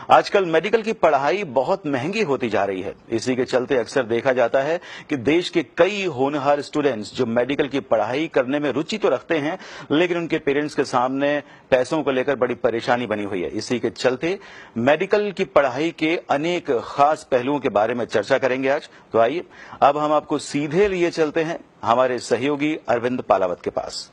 आजकल मेडिकल की पढ़ाई बहुत महंगी होती जा रही है। इसी के चलते अक्सर देखा जाता है कि देश के कई होनहार स्टूडेंट्स जो मेडिकल की पढ़ाई करने में रुचि तो रखते हैं, लेकिन उनके पेरेंट्स के सामने पैसों को लेकर बड़ी परेशानी बनी हुई है। इसी के चलते मेडिकल की पढ़ाई के अनेक खास पहलुओं के बारे में चर्चा करेंगे आज। तो आइए अब हम आपको सीधे लिए चलते हैं हमारे सहयोगी अरविंद पालावत के पास।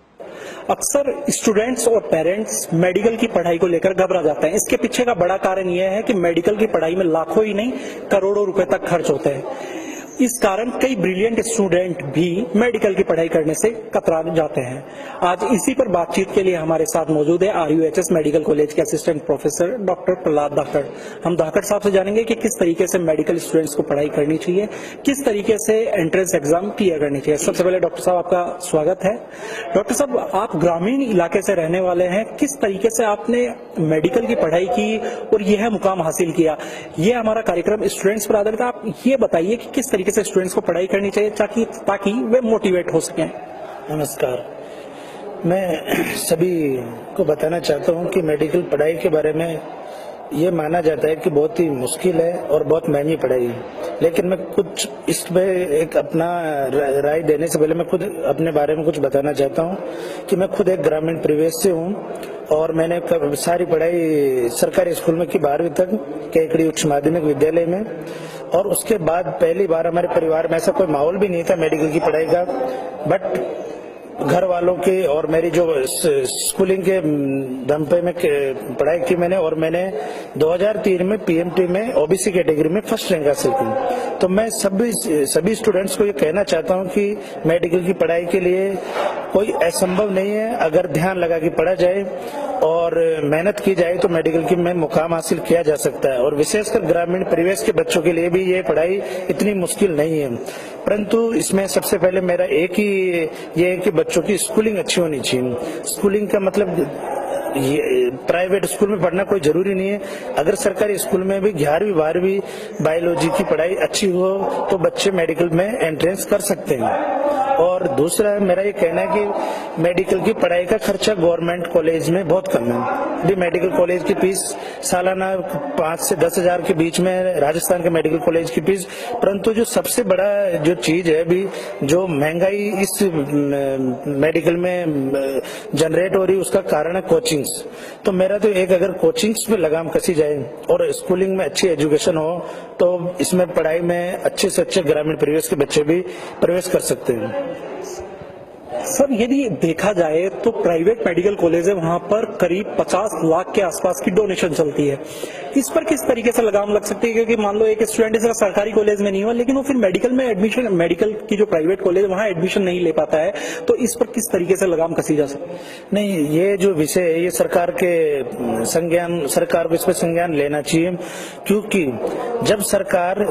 अक्सर स्टूडेंट्स और पेरेंट्स मेडिकल की पढ़ाई को लेकर घबरा जाते हैं। इसके पीछे का बड़ा कारण यह है कि मेडिकल की पढ़ाई में लाखों ही नहीं करोड़ों रुपए तक खर्च होते हैं। इस कारण कई ब्रिलियंट स्टूडेंट भी मेडिकल की पढ़ाई करने से कतरा जाते हैं। आज इसी पर बातचीत के लिए हमारे साथ मौजूद है RUHS मेडिकल कॉलेज के असिस्टेंट प्रोफेसर डॉक्टर प्रहलाद धाकड़। हम धाकड़ साहब से जानेंगे कि किस तरीके से मेडिकल स्टूडेंट्स को पढ़ाई करनी चाहिए, किस तरीके से एंट्रेंस एग्जाम क्लियर करनी चाहिए। सबसे पहले डॉक्टर साहब आपका स्वागत है। डॉक्टर साहब, आप ग्रामीण इलाके से रहने वाले हैं, किस तरीके से आपने मेडिकल की पढ़ाई की और यह मुकाम हासिल किया? ये हमारा कार्यक्रम स्टूडेंट्स पर आधारित है। आप ये बताइए कि किस तरीके से स्टूडेंट्स को पढ़ाई करनी चाहिए ताकि वे मोटिवेट हो सकें। नमस्कार, मैं सभी को बताना चाहता हूं कि मेडिकल पढ़ाई के बारे में ये माना जाता है कि बहुत ही मुश्किल है और बहुत महंगी पढ़ाई है, लेकिन मैं कुछ इसमें एक अपना राय देने से पहले मैं खुद अपने बारे में कुछ बताना चाहता हूं कि मैं खुद एक ग्रामीण परिवेश से हूं और मैंने सारी पढ़ाई सरकारी स्कूल में की 12वीं तक केकड़ी उच्च माध्यमिक विद्यालय में। और उसके बाद पहली बार हमारे परिवार में ऐसा कोई माहौल भी नहीं था मेडिकल की पढ़ाई का, बट घर वालों के और मेरी जो स्कूलिंग के दम पे मैं पढ़ाई की मैंने, और मैंने 2003 में PMT में OBC कैटेगरी में फर्स्ट रैंक हासिल की। तो मैं सभी स्टूडेंट्स को ये कहना चाहता हूँ कि मेडिकल की पढ़ाई के लिए कोई असंभव नहीं है। अगर ध्यान लगा के पढ़ा जाए और मेहनत की जाए तो मेडिकल की में मुकाम हासिल किया जा सकता है। और विशेषकर ग्रामीण परिवेश के बच्चों के लिए भी ये पढ़ाई इतनी मुश्किल नहीं है, परंतु इसमें सबसे पहले मेरा एक ही ये है कि बच्चों की स्कूलिंग अच्छी होनी चाहिए। स्कूलिंग का मतलब ये प्राइवेट स्कूल में पढ़ना कोई जरूरी नहीं है। अगर सरकारी स्कूल में भी 11वीं 12वीं बायोलॉजी की पढ़ाई अच्छी हो तो बच्चे मेडिकल में एंट्रेंस कर सकते हैं। और दूसरा मेरा ये कहना है कि मेडिकल की पढ़ाई का खर्चा गवर्नमेंट कॉलेज में बहुत कम है। अभी मेडिकल कॉलेज की फीस सालाना 5 से 10 हजार के बीच में राजस्थान के मेडिकल कॉलेज की फीस, परंतु जो सबसे बड़ा जो चीज है अभी जो महंगाई इस मेडिकल में जनरेट हो रही है उसका कारण है कोचिंग। तो मेरा तो एक, अगर कोचिंग्स पे लगाम कसी जाए और स्कूलिंग में अच्छी एजुकेशन हो तो इसमें पढ़ाई में अच्छे से अच्छे ग्रामीण परिवेश के बच्चे भी प्रवेश कर सकते हैं। सर, यदि देखा जाए तो प्राइवेट मेडिकल कॉलेज है, वहां पर करीब 50 लाख के आसपास की डोनेशन चलती है। इस पर किस तरीके से लगाम लग सकती है? क्योंकि मान लो एक स्टूडेंट इसका सरकारी कॉलेज में नहीं हुआ, लेकिन वो फिर मेडिकल में एडमिशन, मेडिकल की जो प्राइवेट कॉलेज वहां एडमिशन नहीं ले पाता है, तो इस पर किस तरीके से लगाम कसी जा सकती है? नहीं, ये जो विषय है ये सरकार को इस पर संज्ञान लेना चाहिए, क्योंकि जब सरकार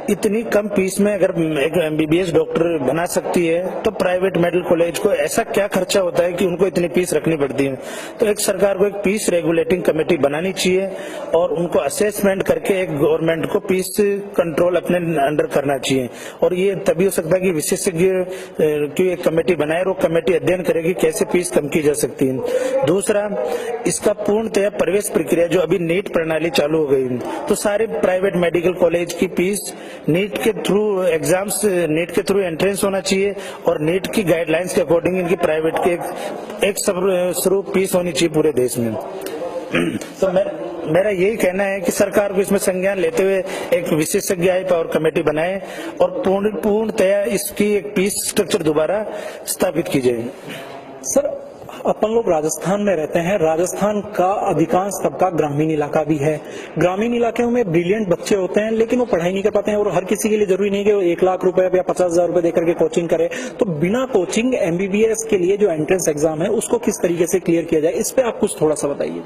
इतनी कम फीस में अगर एक MBBS डॉक्टर बना सकती है तो प्राइवेट मेडिकल कॉलेज को ऐसा क्या खर्चा होता है कि उनको इतनी फीस रखनी पड़ती है। तो एक सरकार को एक फीस रेगुलेटिंग कमेटी बनानी चाहिए और उनको असेसमेंट करके एक गवर्नमेंट को फीस कंट्रोल अपने अंडर करना चाहिए। और ये तभी हो सकता है कि विशेषज्ञ की एक कमेटी बनाए और वो कमेटी अध्ययन करेगी कैसे फीस कम की जा सकती है। दूसरा, इसका पूर्णतः प्रवेश प्रक्रिया जो अभी नीट प्रणाली चालू हो गई, तो सारे प्राइवेट मेडिकल कॉलेज की फीस नीट के थ्रू एग्जाम्स, नीट के थ्रू एंट्रेंस होना चाहिए और नीट की गाइडलाइंस के अकॉर्डिंग इनकी प्राइवेट के एक स्वरूप फीस होनी चाहिए पूरे देश में। तो मेरा यही कहना है कि सरकार को इसमें संज्ञान लेते हुए एक विशेषज्ञ पावर कमेटी बनाए और पूर्णतया इसकी एक फीस स्ट्रक्चर दोबारा स्थापित की जाए। सर, अपन लोग राजस्थान में रहते हैं। राजस्थान का अधिकांश तबका ग्रामीण इलाका भी है। ग्रामीण इलाकों में ब्रिलियंट बच्चे होते हैं, लेकिन वो पढ़ाई नहीं कर पाते हैं। और हर किसी के लिए जरूरी नहीं है कि वो 1 लाख रुपए या 50,000 रुपए देकर के कोचिंग करे। तो बिना कोचिंग MBBS के लिए जो एंट्रेंस एग्जाम है उसको किस तरीके से क्लियर किया जाए, इस पे आप कुछ थोड़ा सा बताइए।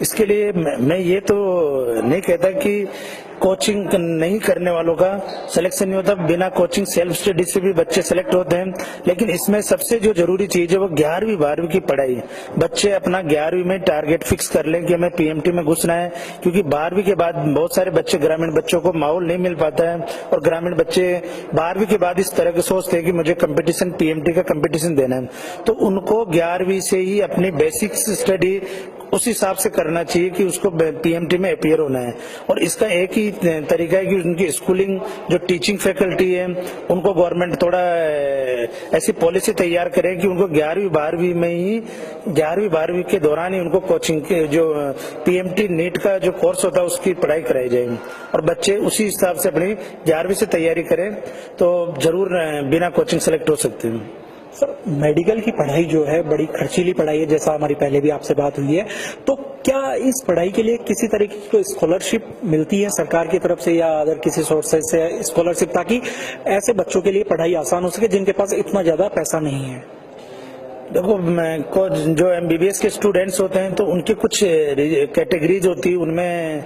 इसके लिए मैं ये तो नहीं कहता कि कोचिंग नहीं करने वालों का सिलेक्शन नहीं होता, बिना कोचिंग सेल्फ स्टडी से भी बच्चे सेलेक्ट होते हैं। लेकिन इसमें सबसे जो जरूरी चीज है वो 11वीं 12वीं की पढ़ाई। बच्चे अपना 11वीं में टारगेट फिक्स कर लें कि हमें PMT में घुसना है, क्योंकि 12वीं के बाद बहुत सारे बच्चे, ग्रामीण बच्चों को माहौल नहीं मिल पाता है और ग्रामीण बच्चे 12वीं के बाद इस तरह के सोचते हैं कि मुझे कंपटीशन, PMT का कंपटीशन देना है। तो उनको 11वीं से ही अपनी बेसिक स्टडी उस हिसाब से करना चाहिए कि उसको पीएमटी में अपीयर होना है। और इसका एक ही तरीका है कि उनकी स्कूलिंग जो टीचिंग फैकल्टी है उनको गवर्नमेंट थोड़ा ऐसी पॉलिसी तैयार करे कि उनको 11वीं 12वीं के दौरान ही उनको कोचिंग के जो पीएमटी नीट का जो कोर्स होता है उसकी पढ़ाई कराई जाएगी और बच्चे उसी हिसाब से अपनी 11वीं से तैयारी करें तो जरूर बिना कोचिंग सेलेक्ट हो सकते हैं। सर, मेडिकल की पढ़ाई जो है बड़ी खर्चीली पढ़ाई है, जैसा हमारी पहले भी आपसे बात हुई है, तो क्या इस पढ़ाई के लिए किसी तरीके की स्कॉलरशिप मिलती है सरकार की तरफ से या अदर किसी सोर्सेज से स्कॉलरशिप, ताकि ऐसे बच्चों के लिए पढ़ाई आसान हो सके जिनके पास इतना ज्यादा पैसा नहीं है? देखो, जो एमबीबीएस के स्टूडेंट्स होते हैं तो उनकी कुछ कैटेगरीज होती है, उनमें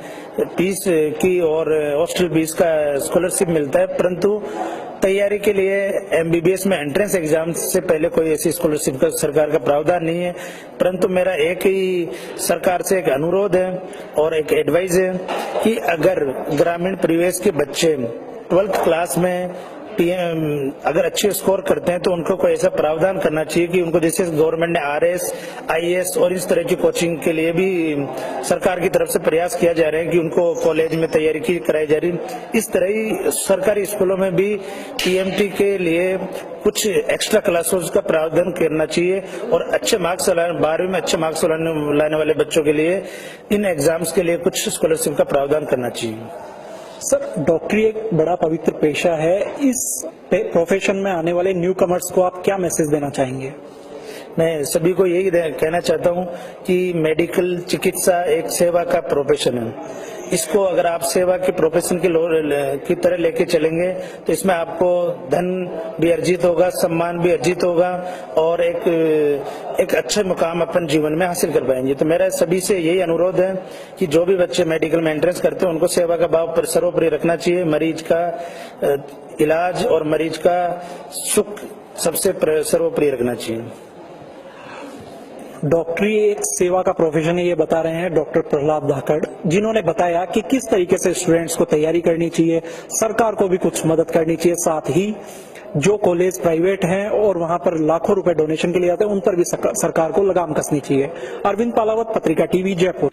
फीस की और हॉस्टल फीस का स्कॉलरशिप मिलता है, परंतु तैयारी के लिए एमबीबीएस में एंट्रेंस एग्जाम से पहले कोई ऐसी स्कॉलरशिप का सरकार का प्रावधान नहीं है। परंतु मेरा एक ही सरकार से एक अनुरोध है और एक एडवाइस है कि अगर ग्रामीण परिवेश के बच्चे 12th क्लास में अगर अच्छे स्कोर करते हैं तो उनको कोई ऐसा प्रावधान करना चाहिए कि उनको, जैसे गवर्नमेंट ने आरएस, आईएएस और इस तरह की कोचिंग के लिए भी सरकार की तरफ से प्रयास किया जा रहे हैं कि उनको कॉलेज में तैयारी की कराई जा रही है। इस तरह ही सरकारी स्कूलों में भी पीएमटी के लिए कुछ एक्स्ट्रा क्लासेस का प्रावधान करना चाहिए और अच्छे मार्क्स 12वीं में अच्छे मार्क्स लाने वाले बच्चों के लिए इन एग्जाम्स के लिए कुछ स्कॉलरशिप का प्रावधान करना चाहिए। सर, डॉक्टरी एक बड़ा पवित्र पेशा है, इस प्रोफेशन में आने वाले न्यू कमर्स को आप क्या मैसेज देना चाहेंगे? मैं सभी को यही कहना चाहता हूं कि मेडिकल चिकित्सा एक सेवा का प्रोफेशन है। इसको अगर आप सेवा के प्रोफेशन की तरह लेके चलेंगे तो इसमें आपको धन भी अर्जित होगा, सम्मान भी अर्जित होगा और एक अच्छा मुकाम अपन जीवन में हासिल कर पाएंगे। तो मेरा सभी से यही अनुरोध है कि जो भी बच्चे मेडिकल में एंट्रेंस करते हैं उनको सेवा का भाव सर्वोपरि रखना चाहिए। मरीज का इलाज और मरीज का सुख सबसे सर्वोपरि रखना चाहिए। डॉक्टरी एक सेवा का प्रोफेशन है, ये बता रहे हैं डॉक्टर प्रहलाद धाकड़, जिन्होंने बताया कि किस तरीके से स्टूडेंट्स को तैयारी करनी चाहिए, सरकार को भी कुछ मदद करनी चाहिए, साथ ही जो कॉलेज प्राइवेट हैं और वहां पर लाखों रुपए डोनेशन के लिए आते हैं उन पर भी सरकार को लगाम कसनी चाहिए। अरविंद पालावत, पत्रिका टीवी, जयपुर।